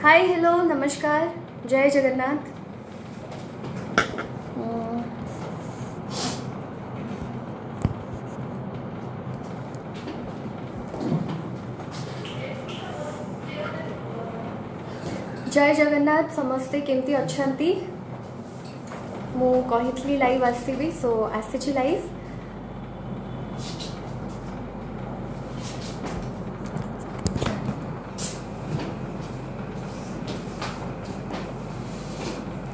Hi hello नमस्कार जय जगन्नाथ। जय जगन्नाथ समस्ते केमती अच्छंती। मु कही लाइव आसबी सो आसी लाइव।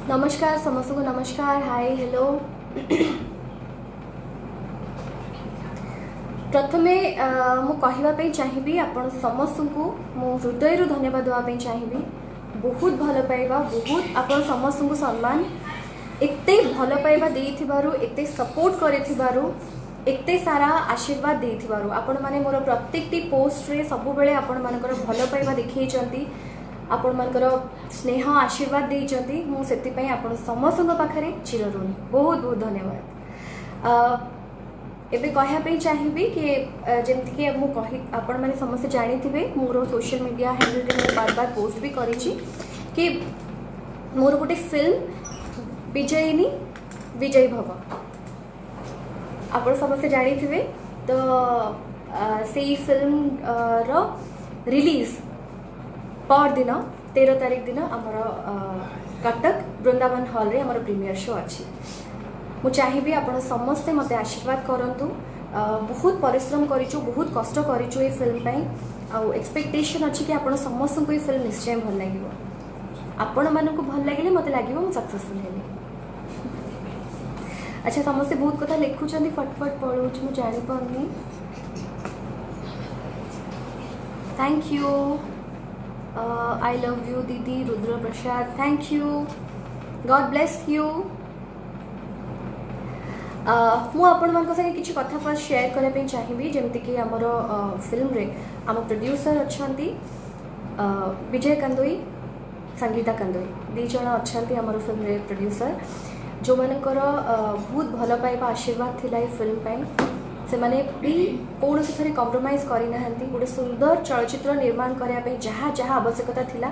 नमस्कार समस्त को नमस्कार हाय हेलो। प्रथमे मु कहवाई चाहिए आपण समस्त को मु हृदय धन्यवाद देवाई चाहिए। बहुत भल पाइबा बहुत आपण समस्त को सम्मान एते भल पाइबा देइथिबारु एते सपोर्ट करिथिबारु एते सारा आशीर्वाद देइथिबारु आपण माने मोर प्रत्येकटी पोस्ट रे सब बेले आपण मानकर भल पाइबा देखैचंती आपण मानकर स्नेह आशीर्वाद देइचंती। मु सेति पई आपण समस्त पाखरे चिर ऋणी बहुत बहुत धन्यवाद। एबे कहया पे चाहिए कि जेमति कि मु कहि आपण माने समस्त जानि थिबे मोर सोशल मीडिया हैंडल रे मु बार बार पोस्ट भी करिछि कि मोर गोटे फिल्म विजयिनी विजय भव आपण समस्त जानि थिबे। तो से फिल्म रो रिलीज पर दिन 13 तारिख दिन आमर कटक वृंदावन हॉल रे आमर प्रीमियर शो अच्छी। मु चाहिए आपण समस्ते मत आशीर्वाद करंतु। बहुत परिश्रम करिछु बहुत कष्ट करिछु ए फिल्म पई आ एक्सपेक्टेशन अछि कि आपण समस्त को ए फिल्म निश्चय भल लागिवो। आपण मानकु भल लागिले मते लागिवो मु सक्सेसफुल हेली। अच्छा समस्ते बहुत कथा लिखुचंदी फटफट पढुछ मु जानि पाउनी। Thank you I love you दीदी Rudra Prasad thank you God bless you. मु आपण मान संगे किसी कथा फर्स्ट शेयर करने चाहिए जमती कि आमर फिल्म रे आम प्रोड्यूसर अच्छा विजय कंदोई संगीता कंदोई दी जन अच्छा आमर फिल्म रे प्रोड्यूसर जो मानकर बहुत भल पाइबा आशीर्वाद थिला ए फिल्म पाई से माने भी कौन से थरे कॉम्प्रोमाइज करी नाहंती। गोटे सुंदर चलचित्र निर्माण करया पे जहाँ जहाँ आवश्यकता थिला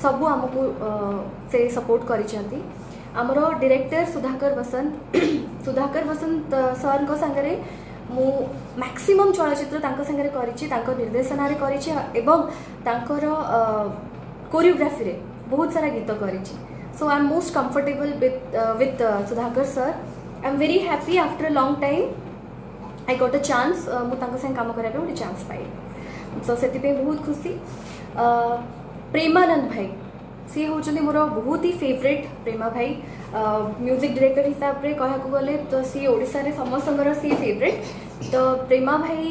सबू आमको से सपोर्ट करिसेंती। आमर डायरेक्टर सुधाकर वसंत सर को संगरे मु मैक्सिमम चलचित्र तांको संगरे करिछि तांको निर्देशन रे करिछि एवं तांकर कोरियोग्राफी रे बहुत सारा गीत करिछि। So I am most comfortable with Sudhakar sir. I am very happy after a long time I got a chance मु तांको संग काम करया पे गोटे चांस पाई। सो सेति पे बहुत खुशी। प्रेमानंद भाई सी होचंदी मोर बहुत ही फेवरेट प्रेमा भाई म्यूजिक डायरेक्टर हिसाब रे कहया को गले तो सी ओडिसा रे समस्तंगर सी फेवरेट। तो प्रेमा भाई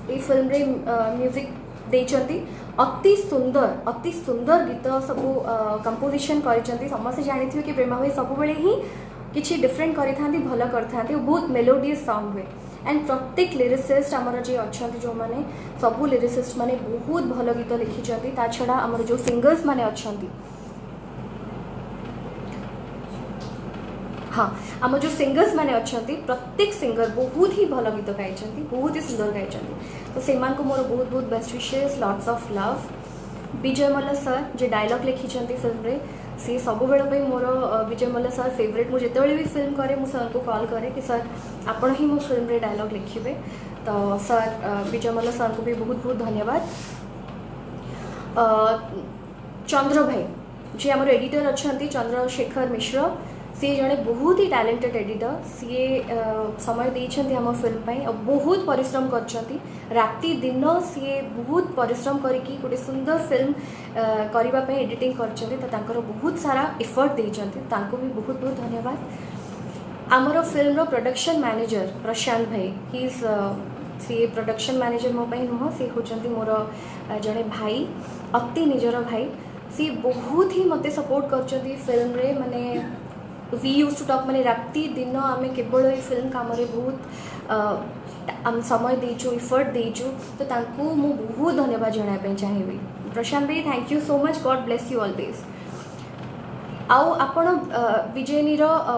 ए फिल्म रे म्यूजिक देचंती अति सुंदर गीत सब कंपोजिशन करिसंती। समस्त जानिथिबे कि प्रेमा भाई सब बेले ही किछि डिफरेंट करिथांती भल करथांती बहुत मेलोडियस सॉन्ग हुए एंड प्रत्येक लिरिसिस्ट आमर जे अच्छी जो माने सबू लिरिसिस्ट माने बहुत भल गीत लिखिंट। ता छड़ा आमर जो सिंगर्स माने अच्छी हाँ आम जो सिंगर्स माने अच्छी प्रत्येक सिंगर बहुत ही भल गीत गाई बहुत ही सुंदर गाई। तो से मोर बहुत बहुत बेस्ट विशेष lots of love. Vijay Malla sir जे डायलॉग लिखिंट फिल्म रे सी सब बेले मोर विजय मल्ल सर फेवरेट। मुझे जिते भी फिल्म करे मुझे सर को कॉल करे कि सर आपण ही मो फिल्म रे डायलॉग लिखिबे। तो सर विजय मल्ल सर को भी बहुत बहुत धन्यवाद। चंद्र भाई जी आमर एडिटर अच्छा चंद्रशेखर मिश्र सी जड़े बहुत ही टैलेंटेड एडिटर सी समय देइछंती आम फिल्म पाई और बहुत परिश्रम करछंती राति दिन सी बहुत परिश्रम करके गोटे सुंदर फिल्म करबा पे एडिटिंग करछंती। तो तांकर बहुत सारा एफर्ट देइछंती तांको भी बहुत बहुत धन्यवाद। आमर फिल्म रो प्रोडक्शन मैनेजर प्रशांत भाई ही इज सी प्रोडक्शन मैनेजर मो पाई नुह सी होचंती मोर जड़े भाई अति निजर भाई सी बहुत ही मते सपोर्ट करछंती फिल्म रे माने वी यूज टू टॉक माने राति दिन आम केवल ये फिल्म काम बहुत समय देचु इफर्ट देचु। तो तांको मु बहुत धन्यवाद जनाया चाहिए। प्रशांत भाई thank you so much god bless you always. आउ आपण विजयनी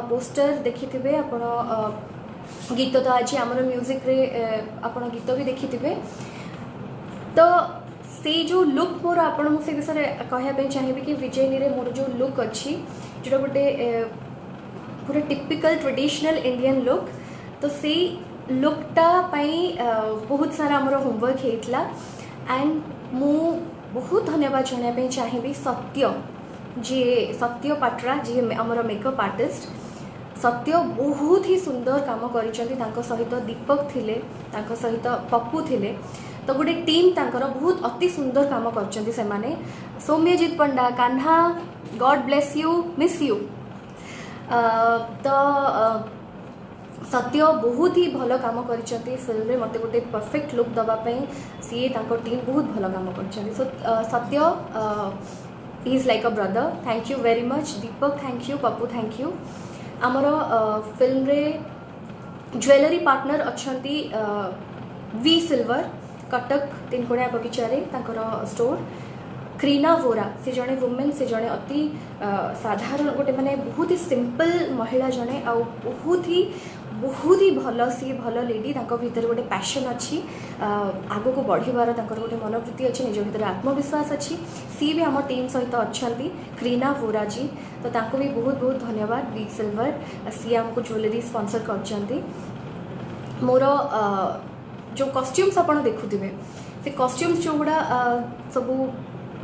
पोस्टर देखिथिबे आपण गीत तो आज आम म्यूजिक रे आपण गीत भी देखी थे तो से जो लुक मोर आपण से विषय कहवाई चाहिए कि विजयनी रे मोर जो लुक अच्छी जो गोटे पूरा टिपिकल ट्रेडिशनल इंडियन लुक तो से लुकटा बहुत सारा आमर होमवर्क होता एंड मु बहुत धन्यवाद जनाया चाहिए सत्य जी सत्य पाट्रा जी आमर मेकअप आर्टिस्ट सत्य बहुत ही सुंदर काम कर सहित दीपक थिले सहित पप्पू थिले तो गोटे टीम तांकर बहुत अति सुंदर काम कर Soumyajit Panda Kanha god bless you miss you तो सत्य बहुत ही भल काम कर फिल्म रे मते गोटे परफेक्ट लुक दवाई सी टीम बहुत भल काम कर so Satya is like a brother thank you very much Deepak thank you Pappu thank you आमर फिल्म रे ज्वेलरी पार्टनर अच्छी वी सिल्वर कटक तीनकोणिया बगीचारे स्टोर क्रीना वोरा से जड़े वुमेन से जड़े अति साधारण गोटे माने बहुत ही सिंपल महिला जड़े आ बहुत ही भल सी भल लेडी भीतर गोटे पैशन अच्छी आग को बढ़िबार गोटे मनोवृत्ति अच्छी निज भीतर आत्मविश्वास अच्छी सी भी आम टीम सहित अच्छा क्रीना वोरा जी तो तांको भी बहुत बहुत धन्यवाद वी सिल्वर सी आमको ज्वेलरी स्पॉन्सर कर मोर जो कॉस्ट्यूम्स आपण देखुथिबे से कॉस्ट्यूम्स जो गुड़ा सबू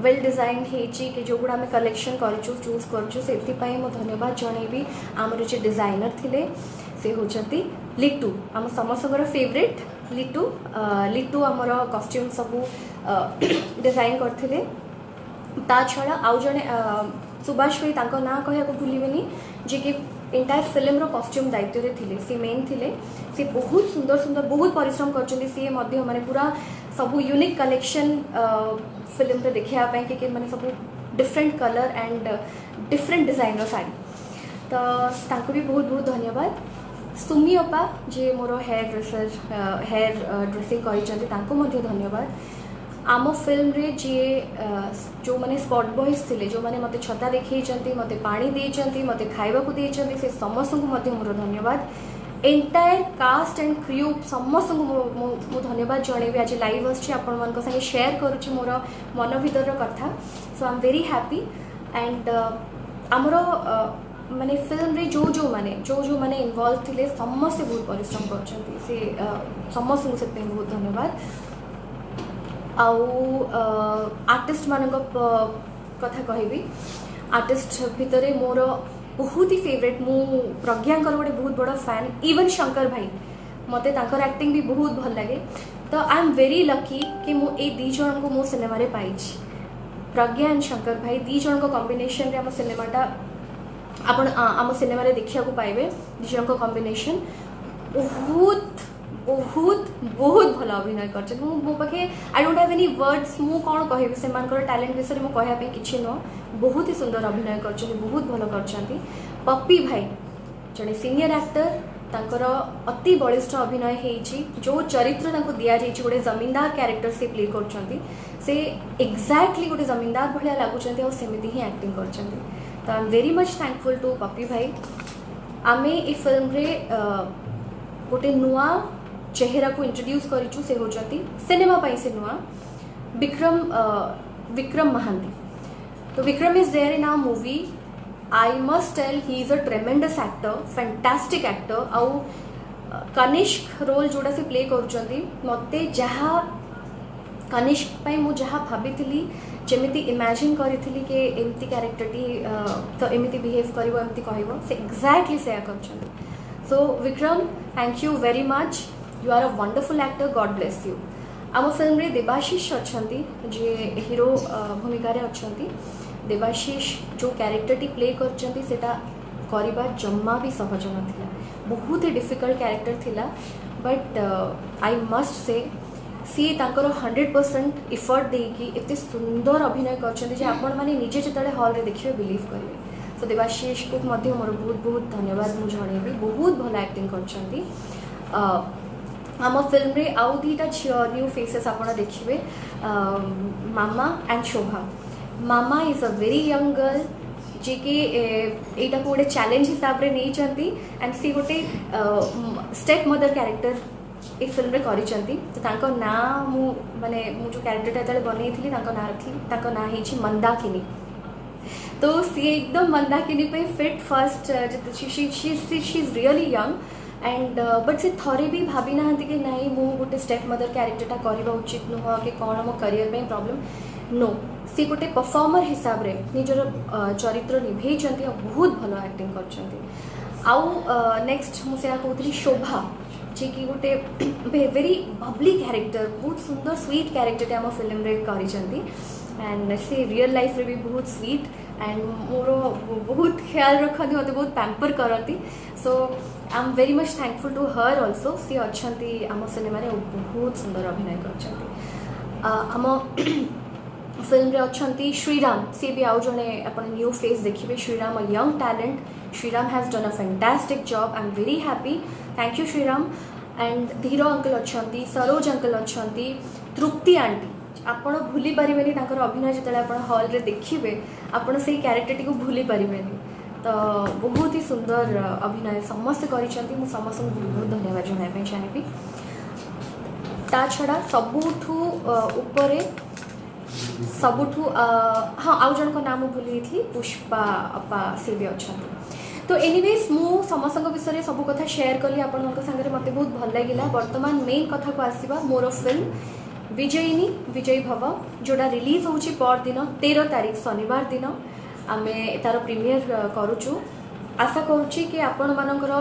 वेल डिजाइन कि जो गुड़ा आम कलेक्शन करूँ चूज करूँ से धन्यवाद जनइबी आमर जो डिजाइनर थिले से होचंती लिटू आम समस्त फेवरेट लिटू आमर कॉस्ट्यूम सबू डिजाइन करथिले ता छड़ा आउ जने सुभाष भाई तांको ना कहया भूलिबेनी जे कि एंटायर फिल्म रो कॉस्ट्यूम दायित्व रे थिले सी मेन थिले सी बहुत सुंदर सुंदर बहुत परिश्रम करचंदी सी मध्य माने पूरा सबू यूनिक कलेक्शन फिल्म रे देखिया पई कि माने सबू different colour and different design रो साड़ी तो तांको भी बहुत बहुत धन्यवाद सुमी अपा जे मोर हेयर ड्रेसर हेयर ड्रेसिंग करिचंदी तांको मध्य धन्यवाद आम फिल्म रे जी जो मैंने स्पॉट बॉयज थे जो मैंने मत छता देखी मत पानी देती मत खावा से समस्त को मोर धन्यवाद एंटायर कास्ट एंड क्रू समस्त को धन्यवाद जनइबी आज लाइव आसे शेयर करुच्ची मोर मन भीतर कथा so I am very happy and आमर माने फिल्म रे जो माने इन्वॉल्व थे समस्ते बहुत परिश्रम कर समस्त को बहुत धन्यवाद आउ आर्टिस्ट मान कथा कहबी आर्टिस्ट भितर मोर बहुत ही फेवरेट मु प्रज्ञा गोटे बहुत बड़ा फैन इवन शंकर भाई मते तांकर एक्टिंग भी बहुत भल लगे तो आई एम वेरी लकी कि मु ए दी जन को मो सिनेमा रे पाइछि प्रज्ञा एंड शंकर भाई दी जन को कॉम्बिनेशन रे हम सिनेमाटा आपण आम सिनेमा रे देखिया को पाइबे दी जन को कॉम्बिनेशन बहुत बहुत बहुत भल अभिनय कर मो पाखे I don't have any words मु कौन कहबी से टैलेंट विषय में कहवाई किसी नुह बहुत ही सुंदर अभिनय कर बहुत भल कर पप्पी भाई जड़े सीनियर एक्टर तांकर अति बलिष्ठ अभिनय होइछि जो चरित्र दि जाइए गोटे जमींदार कैरेक्टर से प्ले कर एग्जैक्टली गोटे जमींदार भाया लगुच सेमती ही एक्टिंग कर तो I am very much thankful to Pappi भाई आमे ए फिल्म रे गोटे नुआ चेहरा को इंट्रोड्यूस करिचु से होचंती सिनेमा पाई से नुआ विक्रम महांती तो Vikram is there in our movie I must tell he is a tremendous actor fantastic actor आउ कनिष्क रोल जोड़ा से प्ले करुचंती मते जहा कनिष्क पाई मु जहा भाबीथिली जेमिति इमेजिन करिथिली कि एमती कैरेक्टर टी तो एमिति बिहेव करिवो एमती कहइवो से एग्जैक्टली से करचंती so Vikram thank you very much you are a wonderful actor god bless you आम फिल्म रे देवाशीष अच्छी जे हीरो भूमिका रे अच्छी देवाशीष जो कैरेक्टर टी प्ले करवा जम्मा भी सहज नाला बहुत ही डिफिकल्ट कैरेक्टर थिला बट आई मस्ट से सी तांकर 100% इफर्ट देकी एते सुंदर अभिनय करछन्ती जे आपण माने निजे जेतले हॉल रे देखिबे बिलीव करिवे सो देवाशीष को मध्य मोर बहुत बहुत धन्यवाद मु जणेबी बहुत भल एक्टिंग करछन्ती आम फिल्म रे आउ दीटा न्यू फेसेस आपण देखिबे मामा एंड शोभा मामा is a very young girl जी कि एटा को गोटे चैलेंज हिसाब से नहीं चंती एंड सी गोटे स्टेप मदर कैरेक्टर ए फिल्म रे करिसंती तो तांको ना मु माने मु जो कैरेक्टर ता बनै थी तांको ना रखी तांको ना हिची मंदाकिनी तो सी एकदम मंदाकिनी पे fit first she is really young and but से थरे भी भाभी ना कि नहीं मु गोटे स्टेप मदर कैरेक्टर करवा उचित नुह कि कौन मो करियर में प्रॉब्लम नो सी गोटे परफॉर्मर हिसाब रे निजर चरित्र निभे बहुत भल एक्टिंग कर नेक्स्ट मुझे कहती शोभा जी कि गोटे वेरी बबली कैरेक्टर बहुत सुंदर स्वीट कैरेक्टर आम फिल्म रे करिसेंती एंड से रियल लाइफ रे भी बहुत स्वीट एंड मोर बहुत ख्याल रखती मत बहुत पैम्पर करती so I am very much thankful to her also सी अच्छा आम सिनेमा रे बहुत सुंदर अभिनय कर फिल्म रे अच्छा श्रीराम सी भी आउ जड़े आप न्यू फेस देखिए Sriram a young talent Sriram has done a fantastic job I am very happy thank you Sriram and Dhiro uncle अच्छा सरोज अंकल अच्छा तृप्ति आंटी आपण भूली पारे अभिनय जो आप हॉल रे देखिए आपड़ से कैरेक्टर टी भूली पारे तो बहुत ही सुंदर अभिनय समस्त कर समस्त बहुत धन्यवाद जनाया चाहिए ता छड़ा सबुठू उपरे सबुठू हाँ आउ जन को नाम भूली थी पुष्पा अपा सी भी अच्छा तो एनीवेज मु समस्त विषय सब कथा शेयर कली आपण सागर मत बहुत भल लगे वर्तमान मेन कथा को आसवा मोर फिल्म विजयिनी विजयी भव जोड़ा रिलीज होची पर दिन 13 तारीख शनिवार दिन आमे तार प्रीमियर करूचु आशा करुच्ची कि आपण मानकर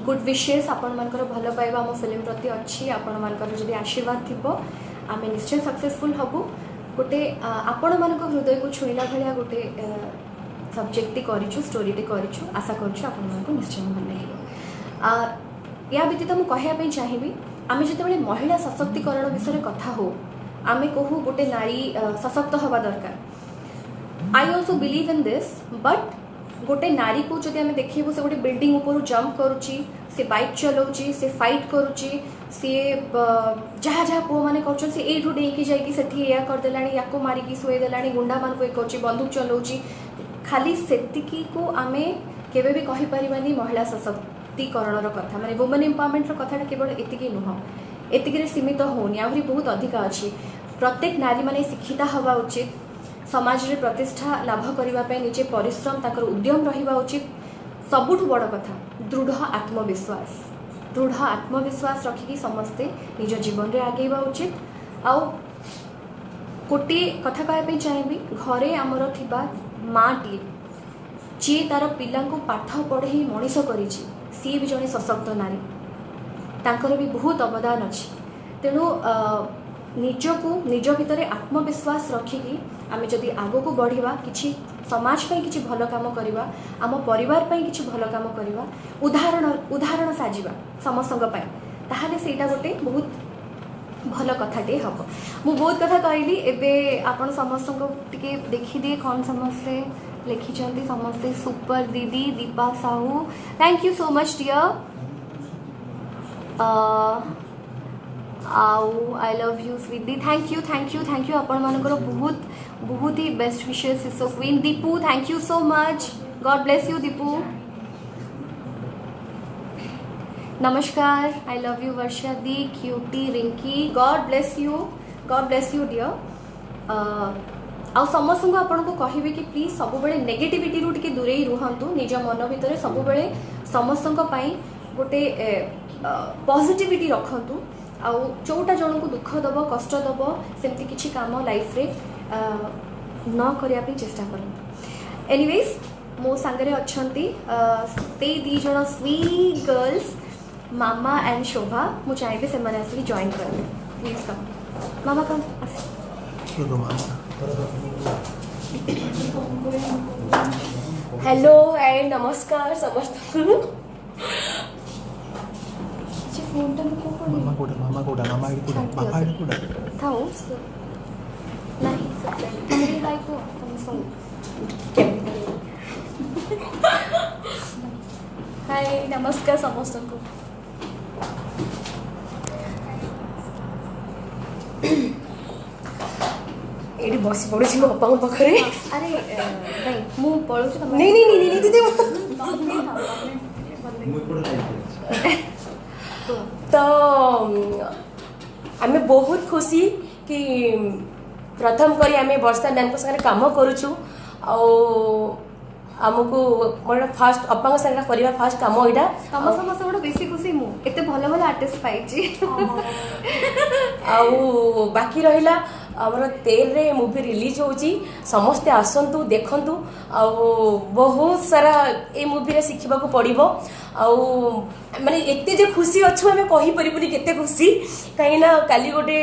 गुड विशेष आपण मानकर भल पाइबा आम फिल्म प्रति अच्छी आपण मानकर जदि आशीर्वाद थिबो आमे निश्चय सक्सेसफुल हबु गोटे आपण मानक हृदय को छुईला भलिया गोटे सब्जेक्ट करिछु स्टोरी टे करिछु आशा करुछु आपण मानक निश्चय भल लागिबो या व्यतीत मु कहया पे चाहिबी आमे जते महिला सशक्तिकरण विषय कथा हो आमे कहू गोटे नारी सशक्त हवा दरकार I also believe in this but गोटे नारी को जब आम देखू से गोटे बिल्डिंग ऊपर जंप करुच्ची से बाइक चलाऊँगी से फाइट करुच्ची सी जहाँ जहाँ पुओ मैंने कर एठू डेकी जाकि या करदेला या मारिकी शुएदेला गुंडा मान कर बंदूक चलाऊँगी खाली सेतिकी को आमे केबे भी कहि परिबानी महिला सशक्तिकरण कथा माने वुमेन एम्पावरमेंट कथा केवल एतिकी नुह एतिकी सीमित होनी आहरी बहुत अधिक अच्छी प्रत्येक नारी माने शिक्षिता हवा उचित समाज रे प्रतिष्ठा लाभ करने निजे परिश्रम ताकर उद्यम रहिबा उचित सबुठ बड़ कथा दृढ़ आत्मविश्वास रखिकी समस्ते निज जीवन रे आगेबा उचित आउ गोटे कथा कहवाई चाहिए घरे आमर थिबा माटी जी तार पिला पाठ पढ़े मनीष करी सी भी जड़े सशक्त नारी तांकर भी बहुत अवदान अच्छी तेणु निजको निज भितर आत्मविश्वास रखिकी आमे जदि आगो को बढ़िबा किछि समाज पई किछि भल काम करिबा आम परिवार पई किछि भल काम करिबा उदाहरण साजिबा समस्तक पई ताहाले सेटा गोटे बहुत भल कथाटे हम मु बहुत कथा कहली एबे आपण समस्तक टिके देखि दिए कौन समस्ते लिखिछंती समस्ते सुपर दीदी Deepa Sahu thank you so much dear I love you sweetie thank you आपण मानकर बहुत बहुत ही बेस्ट विशेष so queen Dipu thank you so much god bless you Dipu नमस्कार आई लव यू वर्षा दी cutie Rinki god bless you dear आ समस्त को आपन को कहिबे कि प्लीज सब बेले नेगेटिविटी रु टिके दूरे ही रुहंतु निज मन भितर सब बेले समस्त पई गोटे पॉजिटिविटी रखंतु आ जोटा जन को दुख दब कष्ट दब सेमती किछि काम लाइफ रे न करिया पे चेष्टा करंतु एनीवेज मो सांगरे अछंती ते दी जण स्वीट गर्ल्स मामा एंड शोभा मु चाहिए से मैंने आसिक जॉइन कर please come mama come hello and नमस्कार समस्त फोन टा को मामा कोडा थाओ नहीं तुम्हारी लाइक हो तुम सुन हाय नमस्कार समस्त को एठी बस पड़ुछि मो बापा पाखरे अरे नहीं मु पळुछु तमे नहीं नहीं नहीं नहीं दीदी तो आमे बहुत खुशी कि प्रथम करी आमे वर्षा मैम को संगे काम करूछु आमको मोर फास्ट अप्पा संगे करबा फास्ट काम एटा समस्त गोटे बेसी खुशी मु एते भलो भलो आर्टिस्ट पाइछि आउ बाकी रहिला हमर 13 रे मूवी रिलीज होची समस्त आसंतु देखंतु आउ बहुत सारा ए मूवी रे सिखिबा को पड़िबो आउ माने एते जे खुशी अछु हमें कहि परिबुनी केते खुशी काइना काली गोटे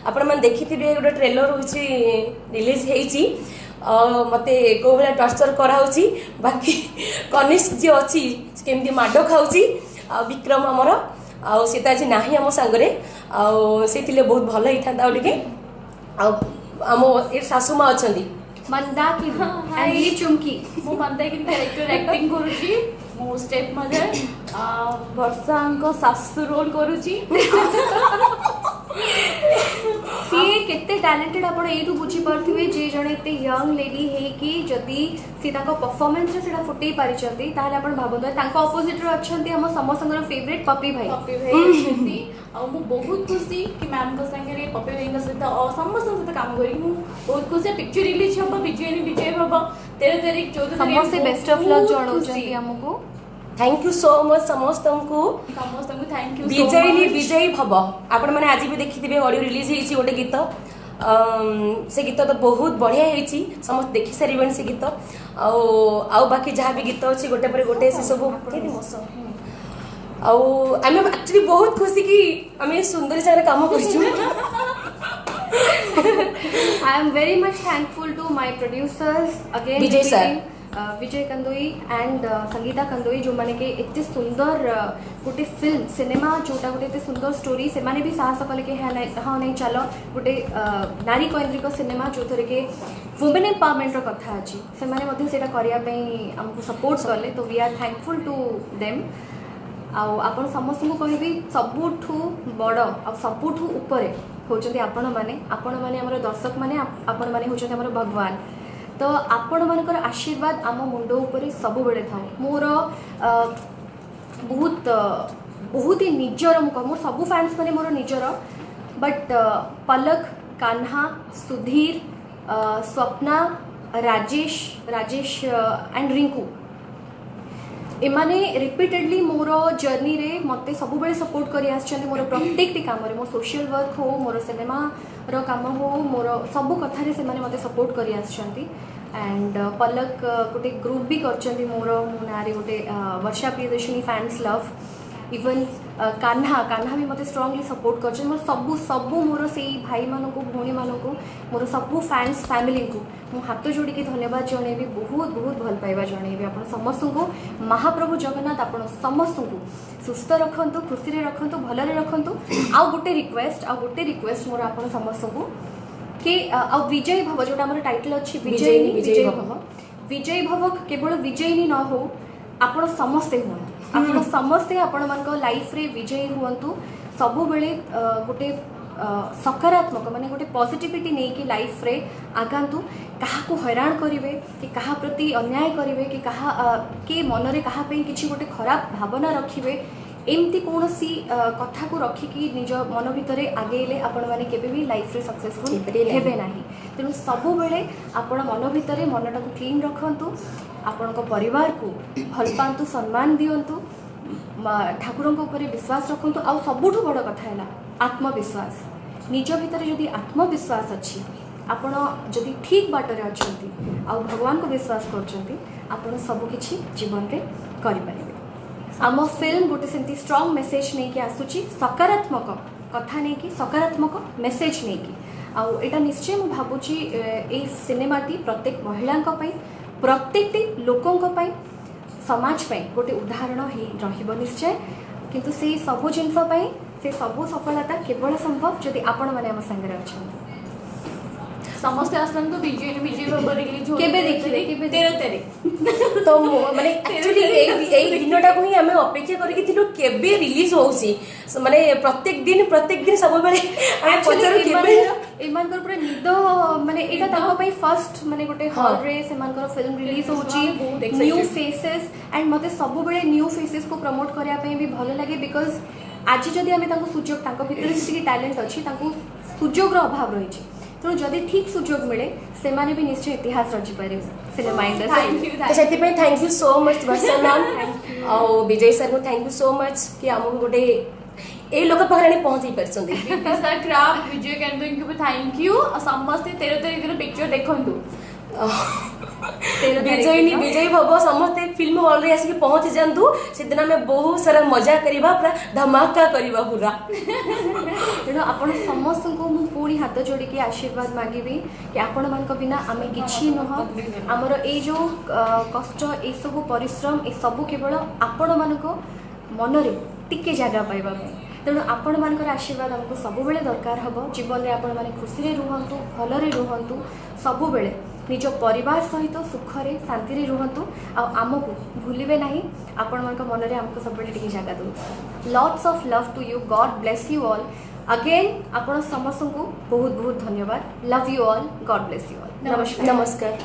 आपण मन देखिथिबे गोटे ट्रेलर होची रिलीज हेची मते को बेला टॉर्चर करा होची बाकी कनिष्क जे अछि केमदी माडो खाउची विक्रम हमर आउ सीता जी नाही हम संगरे आउ सेतिले बहुत भलो हिथांदा ओलिके आम ए सासू माँ अच्छा मंदाकिनी एंड ये चुमकी मु मंदाकिनी कैरेक्टर एक्टिंग करूची मु स्टेप मदर वर्षांक सासू रोल करूची सी केते टैलेंटेड आपण एठू बुझी परथिबे जे जणे एते यंग लेडी हे कि जदी सी ताको परफॉर्मेंस रे सेडा फुटै पारि छथि ताले आपण भाबंतो तांको ऑपोजिट रे अछंती हम समस्तंगर फेवरेट पप्पी भाई छथि आ मु बहुत खुशी कि मैम को संगे रे पप्पी भाई के साथ समस्त साथ काम करी मु बहुत खुशी पिक्चर रिलीज हो विजय बाबा 13 तारीख 14 तारीख समस्त बेस्ट ऑफ लक जणौ छथि हमको थैंक यू सो मच समस्तंकु थैंक यू विजयी भव आपण माने आज भी देखिथिबे ऑडियो रिलीज हेची गोटे गीत से गीत तो बहुत बढ़िया हेची समस्त देखि सारिबन से गीत आउ बाकी जहाँ भी गीत अछि गोटे पर गोटे से सब आउ आमे एक्चुअली बहुत खुशी कि आमे सुंदर जगह काम करछु I am very much thankful to my producers again Vijay sir Vijay Kandoi and Sangeeta Kandoi जो माने के इतने सुंदर गोटे फिल्म सिनेमा जोटा गोटे इतने सुंदर स्टोरी से माने भी साहस कले के हाँ नहीं चलो गोटे नारी केन्द्रिक सिनेमा जो थे के वुमेन एम्पावरमेंट कथा अच्छी से माने मध्य सेटा करिया पे हमको सपोर्ट कले तो we are thankful to them आपण समस्त को कहबी सबुठू बड़ आ सबुठू ऊपर होचंती आपण माने हमर दर्शक माने आपण माने होचंती हमर भगवान तो आपण मानकर आशीर्वाद आम मुंड ऊपर सब बेले था मोर बहुत ही निजर मोर सब फैंस माने मोर निजर बट पलक कान्हा सुधीर स्वप्ना राजेश एंड रिंकू एमाने रिपीटेडली मोर जर्नी रे मते सब बेले सपोर्ट करी आछन मोर प्रत्येक काम रे मोर सोशल वर्क हो मोर सिनेमा रो काम हो मोर सब कथा रे से माने मते सपोर्ट करी आछन एंड पलक गोटे ग्रुप भी करछन्ती मोर नारे गोटे Varsha Priyadarshini fans love even Kanha भी मते स्ट्रांगली सपोर्ट करछन मोर सब मोर से भाई मानको भौणी मानको मोर सब फैंस फैमिली को मु हाथ जोड़ी के धन्यवाद जणेबी बहुत भल पाइबा जणेबी आपण समस्त को महाप्रभु जगन्नाथ आपण समस्त को सुस्थ रखंतु खुशी रे रखंतु भलरे रखंतु आ गोटे रिक्वेस्ट मोर आपण समस्त को कि आ विजय भव जोटा हमर टाइटल अछि विजय भव केवल विजयी न हो आपण समस्ते हो आपण समस्ते आपण मान लाइफ रे विजयी हुंतु सब बेले गोटे सकारात्मक माने गोटे पॉजिटिविटी नहीं कि लाइफ रे आगांतु काहाकू हैरान करिवे कि काहा प्रति अन्याय करिवे कि काहा के मन रे काहा पे किछि गोटे खराब भावना रखिवे एमती कोनोसी कथा को रखिकी निज मन भितरे आगेले आपण माने केबे भी लाइफ रे सक्सेसफुल हेबे नाही तेनु सब बेले आपण मन भितरे मनटा को क्लीन रखंतु आपण को परिवार को भल पांतु सम्मान दियंतु ठाकुरन को ऊपर विश्वास रखंतु आ सबुठु बड़ कथा हैला आत्मविश्वास निज भितर जदि आत्मविश्वास अच्छी आपण जदि ठीक बाटर अच्छी आ भगवान को विश्वास करछंती आपण सब किछि जीवन रे करि परिबे आम फिल्म गोटे सेंती स्ट्रांग मेसेज नहीं कि आसुची सकारात्मक कथा नहीं कि सकारात्मक मेसेज नहीं कि आ एटा निश्चय मु भाबुची ए सिनेमाटी प्रत्येक महिला प्रत्येक लोकों समाज पे गोटे उदाहरण ही रहिबो निश्चय किंतु से सब जिनस से सब सफलता केवल संभव जदि आपण माने हम संगे अछन ସମସ୍ତେ ଆସନ୍ତୁ ବିଜୟ ବାବୁ ରିଲିଜ ହଉଛି କେବେ ଦେଖିବେ? କେବେ 13 ତାରିଖ। ତ ମାନେ ଆକ୍ଚୁଆଲି ଏଇ ଦିନଟାକୁ ହିଁ ଆମେ ଅପେକ୍ଷା କରିକି ଥିଲୁ କେବେ ରିଲିଜ ହଉଛି ମାନେ ପ୍ରତ୍ୟେକ ଦିନ ସବୁବେଳେ ଆମେ ପଚାରୁ କେବେ ଏମାନଙ୍କର ପୁରା ନିଦ ମାନେ ଏଇଟା ତାଙ୍କ ପାଇଁ ଫାର୍ଷ୍ଟ ମାନେ ଗୋଟେ ହଲରେ ସେମାନଙ୍କର ଫିଲ୍ମ ରିଲିଜ ହଉଛି ବହୁତ excited. ନ୍ୟୁ ଫେସେସ୍ ଆଣ୍ଡ ମତେ ସବୁବେଳେ ନ୍ୟୁ ଫେସେସ୍ କୁ ପ୍ରମୋଟ କରିବା ପାଇଁ ବି ଭଲ ଲାଗେ ବିକଜ ଆଜି ଯଦି ଆମେ ତାଙ୍କୁ ସୁଯୋଗ ତାଙ୍କ ଭିତରେ ଯେତିକି ଟ୍ୟାଲେଣ୍ଟ ଅଛି ତାଙ୍କୁ ସୁଯୋଗର ଅଭାବ ରହିଛି ତେଣୁ ଯଦି ଠିକ୍ ସୁଯୋଗ ମିଳେ ସେମାନେ ବି ନିଶ୍ଚୟ ଇତିହାସ ରଚିପାରିବେ ସିନେମା ଇଣ୍ଡଷ୍ଟ୍ରି। ତ ସେଥିପାଇଁ ଥ୍ୟାଙ୍କ ୟୁ ସୋ ମଚ୍ ବର୍ଷା ମ୍ୟାମ୍ ଆଉ ବିଜୟ ସାର୍ଙ୍କୁ ଥ୍ୟାଙ୍କ ୟୁ ସୋ ମଚ୍ କି ଆମକୁ ଗୋଟେ ଏଇ ଲୋକ ପାଖରେ ଆଣି ପହଞ୍ଚେଇ ପାରିଛନ୍ତି। କ୍ରାଫ୍ଟ ବିଜୟ କ୍ୟାଣ୍ଡୋଙ୍କୁ ବି ଥ୍ୟାଙ୍କ ୟୁ। ସମସ୍ତେ 13 ତାରିଖ ଦିନ ପିକ୍ଚର ଦେଖନ୍ତୁ। ବିଜୟ ଭବ ସମସ୍ତେ ଫିଲ୍ମ ହଲରେ ଆସିକି ପହଞ୍ଚି ଯାଆନ୍ତୁ ସେଦିନ ଆମେ ବହୁତ ସାରା ମଜା କରିବା ପୁରା ଧମାକା କରିବା ପୁରା। ତେଣୁ ଆପଣ ସମସ୍ତଙ୍କୁ ମୁଁ ପୁଣି ହାତ ଯୋଡ଼ିକି ଆଶୀର୍ବାଦ ମାଗିବି କି ଆପଣମାନଙ୍କ ବିନା ଆମେ କିଛି ନୁହଁ ଆମର ଏଇ ଯେଉଁ କଷ୍ଟ ଏଇସବୁ ପରିଶ୍ରମ ଏସବୁ କେବଳ ଆପଣମାନଙ୍କ ମନରେ ଟିକେ ଜାଗା ପାଇବା ପାଇଁ ତେଣୁ ଆପଣମାନଙ୍କର ଆଶୀର୍ବାଦ ଆମକୁ ସବୁବେଳେ ଦରକାର ହେବ ଜୀବନରେ ଆପଣମାନେ ଖୁସିରେ ରୁହନ୍ତୁ ଭଲରେ ରୁହନ୍ତୁ ସବୁବେଳେ ନିଜ ପରିବାର ସହିତ ସୁଖରେ ଶାନ୍ତିରେ ରୁହନ୍ତୁ ଆଉ ଆମକୁ ଭୁଲିବେ ନାହିଁ ଆପଣମାନଙ୍କ ମନରେ ଆମକୁ ସବୁବେଳେ ଟିକେ ଜାଗା ଦିଅନ୍ତୁ। Lots of love to you God bless you all again आपण समस्तଙ୍କୁ बहुत बहुत धन्यवाद love you all God bless you all नमस्कार।